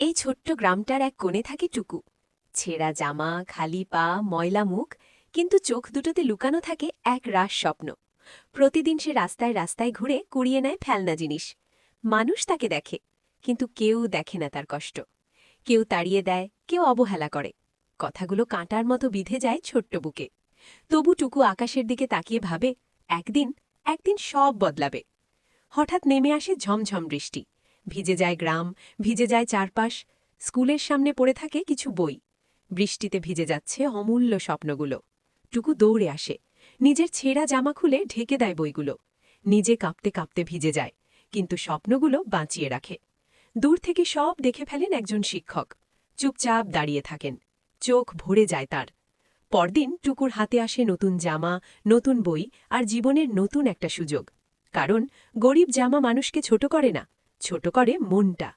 এই ছোট্ট গ্রামটার এক কোণে থাকে টুকু। ছেঁড়া জামা, খালি পা, ময়লা মুখ, কিন্তু চোখ দুটোতে লুকানো থাকে এক রাস স্বপ্ন। প্রতিদিন সে রাস্তায় রাস্তায় ঘুরে কুড়িয়ে নেয় ফেলনা জিনিস। মানুষ তাকে দেখে, কিন্তু কেউ দেখে না তার কষ্ট। কেউ তাড়িয়ে দেয়, কেউ অবহেলা করে। কথাগুলো কাঁটার মতো বিঁধে যায় ছোট্ট বুকে। তবু টুকু আকাশের দিকে তাকিয়ে ভাবে, একদিন একদিন সব বদলাবে। হঠাৎ নেমে আসে ঝমঝম বৃষ্টি। ভিজে যায় গ্রাম, ভিজে যায় চারপাশ। স্কুলের সামনে পড়ে থাকে কিছু বই। বৃষ্টিতে ভিজে যাচ্ছে অমূল্য স্বপ্নগুলো। টুকু দৌড়ে আসে, নিজের ছেঁড়া জামা খুলে ঢেকে দেয় বইগুলো। নিজে কাঁপতে কাঁপতে ভিজে যায়, কিন্তু স্বপ্নগুলো বাঁচিয়ে রাখে। দূর থেকে সব দেখে ফেলেন একজন শিক্ষক। চুপচাপ দাঁড়িয়ে থাকেন। চোখ ভরে যায় তার। পরদিন টুকুর হাতে আসে নতুন জামা, নতুন বই আর জীবনের নতুন একটা সুযোগ। কারণ গরিব জামা মানুষকে ছোট করে না, ছোট করে মনটা।